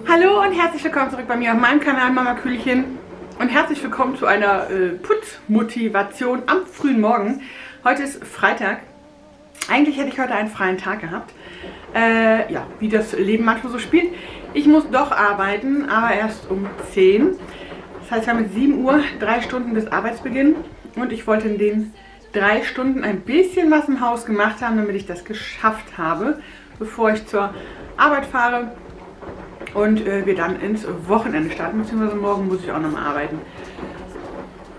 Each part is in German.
Hallo und herzlich willkommen zurück bei mir auf meinem Kanal mama.kuegelchen und herzlich willkommen zu einer Putzmotivation am frühen Morgen. Heute ist Freitag. Eigentlich hätte ich heute einen freien Tag gehabt. Ja, wie das Leben manchmal so spielt. Ich muss doch arbeiten, aber erst um 10. Das heißt, wir haben jetzt 7 Uhr, 3 Stunden bis Arbeitsbeginn. Und ich wollte in den 3 Stunden ein bisschen was im Haus gemacht haben, damit ich das geschafft habe, bevor ich zur Arbeit fahre und wir dann ins Wochenende starten, beziehungsweise morgen muss ich auch nochmal arbeiten.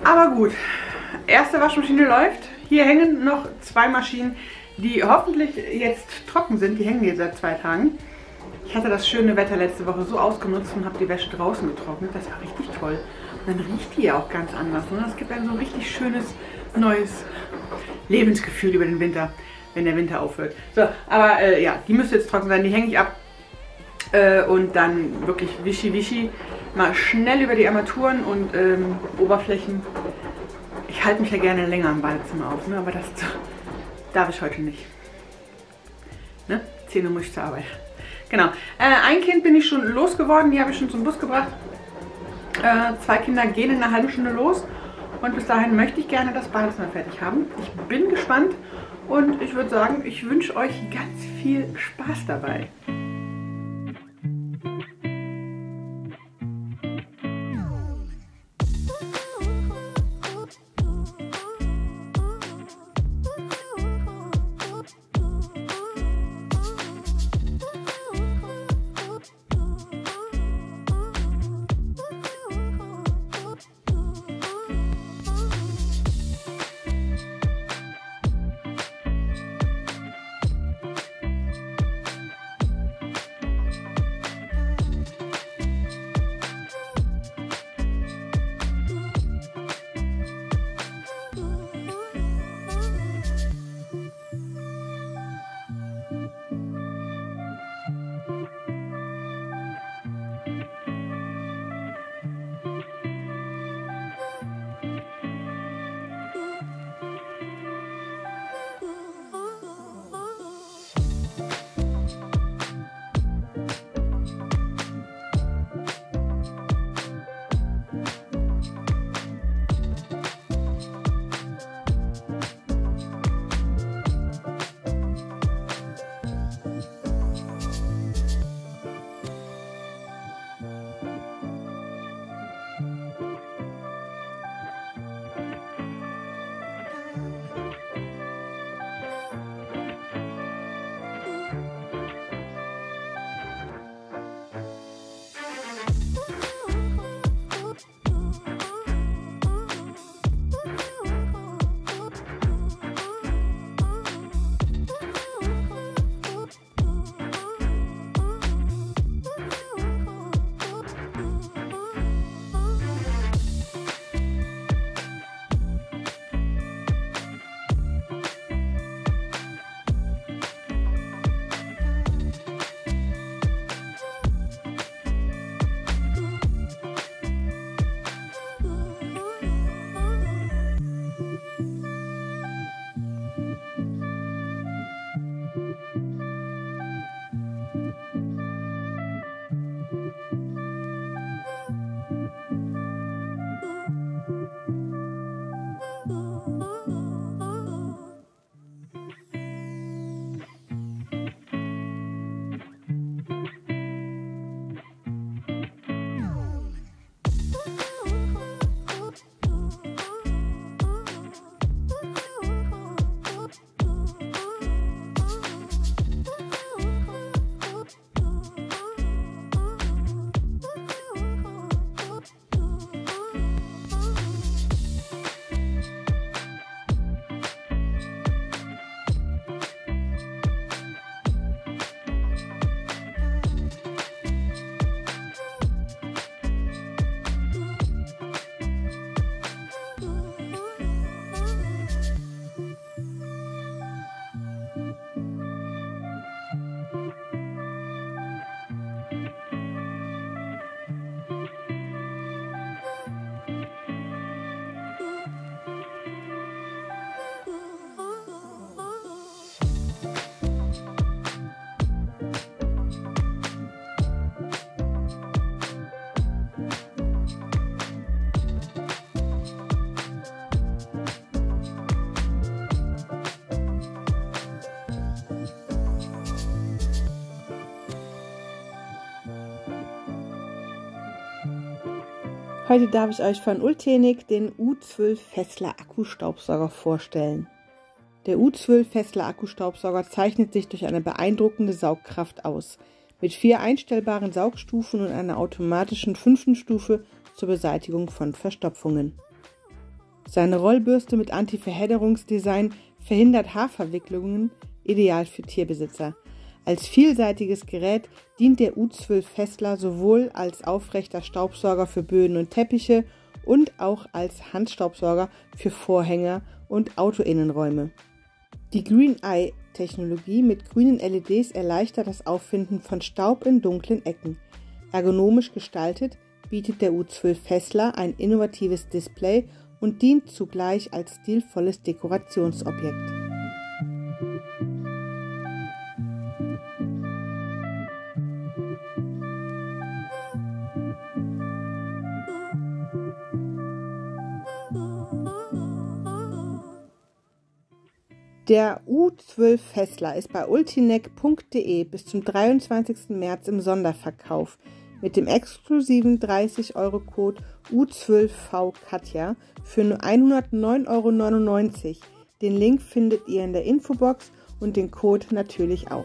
Aber gut, erste Waschmaschine läuft. Hier hängen noch 2 Maschinen, die hoffentlich jetzt trocken sind. Die hängen hier seit 2 Tagen. Ich hatte das schöne Wetter letzte Woche so ausgenutzt und habe die Wäsche draußen getrocknet. Das war richtig toll. Und dann riecht die ja auch ganz anders. Und es gibt einem so ein richtig schönes, neues Lebensgefühl über den Winter, wenn der Winter aufhört. So, aber ja, die müsste jetzt trocken sein. Die hänge ich ab. Und dann wirklich wischi, mal schnell über die Armaturen und Oberflächen. Ich halte mich ja gerne länger im Badezimmer auf, ne? Aber das darf ich heute nicht. Ne? 10 Uhr muss ich zur Arbeit. Genau. Ein Kind bin ich schon losgeworden, die habe ich schon zum Bus gebracht. 2 Kinder gehen in einer halben Stunde los. Und bis dahin möchte ich gerne das Badezimmer fertig haben. Ich bin gespannt und ich würde sagen, ich wünsche euch ganz viel Spaß dabei. Heute darf ich euch von Ultenic den U12 Vesla Akkustaubsauger vorstellen. Der U12 Vesla Akkustaubsauger zeichnet sich durch eine beeindruckende Saugkraft aus, mit 4 einstellbaren Saugstufen und einer automatischen 5. Stufe zur Beseitigung von Verstopfungen. Seine Rollbürste mit Anti-Verhedderungsdesign verhindert Haarverwicklungen, ideal für Tierbesitzer. Als vielseitiges Gerät dient der U12 Vesla sowohl als aufrechter Staubsauger für Böden und Teppiche und auch als Handstaubsauger für Vorhänge und Autoinnenräume. Die Green Eye Technologie mit grünen LEDs erleichtert das Auffinden von Staub in dunklen Ecken. Ergonomisch gestaltet bietet der U12 Vesla ein innovatives Display und dient zugleich als stilvolles Dekorationsobjekt. Der U12 Vesla ist bei ultenic.de bis zum 23. März im Sonderverkauf mit dem exklusiven 30-Euro-Code U12VKATJA für nur 109,99 €. Den Link findet ihr in der Infobox und den Code natürlich auch.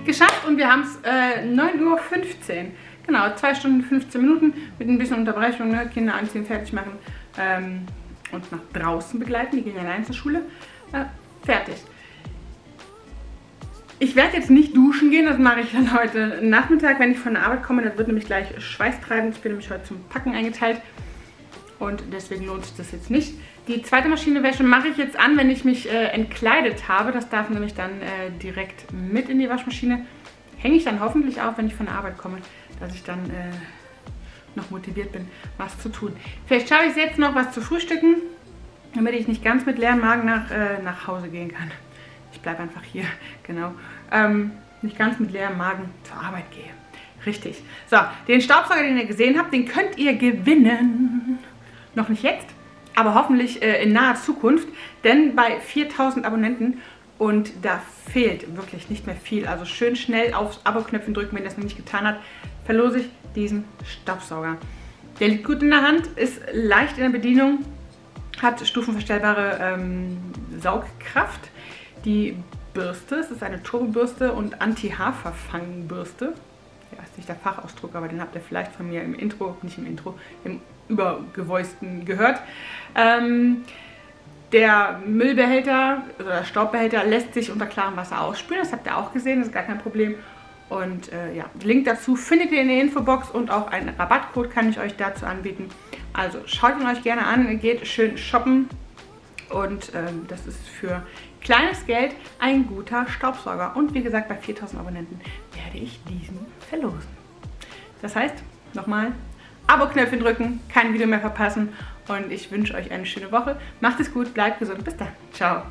geschafft und wir haben es 9:15 Uhr. Genau, 2 Stunden 15 Minuten mit ein bisschen Unterbrechung, ne? Kinder anziehen, fertig machen und nach draußen begleiten. Die gehen ja allein zur Schule. Fertig. Ich werde jetzt nicht duschen gehen, das mache ich dann heute Nachmittag, wenn ich von der Arbeit komme. Das wird nämlich gleich schweißtreibend. Ich bin nämlich heute zum Packen eingeteilt und deswegen lohnt sich das jetzt nicht. Die zweite Maschinenwäsche mache ich jetzt an, wenn ich mich entkleidet habe. Das darf nämlich dann direkt mit in die Waschmaschine. Hänge ich dann hoffentlich auf, wenn ich von der Arbeit komme, dass ich dann noch motiviert bin, was zu tun. Vielleicht schaffe ich es jetzt noch, was zu frühstücken, damit ich nicht ganz mit leerem Magen nach Hause gehen kann. Ich bleibe einfach hier, genau. Nicht ganz mit leerem Magen zur Arbeit gehe. Richtig. So, den Staubsauger, den ihr gesehen habt, den könnt ihr gewinnen. Noch nicht jetzt, aber hoffentlich in naher Zukunft. Denn bei 4000 Abonnenten, und da fehlt wirklich nicht mehr viel, also schön schnell aufs Abo-Knöpfchen drücken, wenn ihr das noch nicht getan habt, verlose ich diesen Staubsauger. Der liegt gut in der Hand, ist leicht in der Bedienung, hat stufenverstellbare Saugkraft. Die Bürste, es ist eine Turbobürste und Anti-Haarverfangbürste. Ja, ist nicht der Fachausdruck, aber den habt ihr vielleicht von mir im Intro, nicht im Intro, im Übergevoiceden gehört. Der Müllbehälter oder Staubbehälter lässt sich unter klarem Wasser ausspülen. Das habt ihr auch gesehen, das ist gar kein Problem. Und ja, Link dazu findet ihr in der Infobox und auch einen Rabattcode kann ich euch dazu anbieten. Also schaut ihn euch gerne an, geht schön shoppen und das ist für kleines Geld ein guter Staubsauger. Und wie gesagt, bei 4000 Abonnenten werde ich diesen verlosen. Das heißt, nochmal, Abo-Knöpfchen drücken, kein Video mehr verpassen und ich wünsche euch eine schöne Woche. Macht es gut, bleibt gesund, bis dann. Ciao.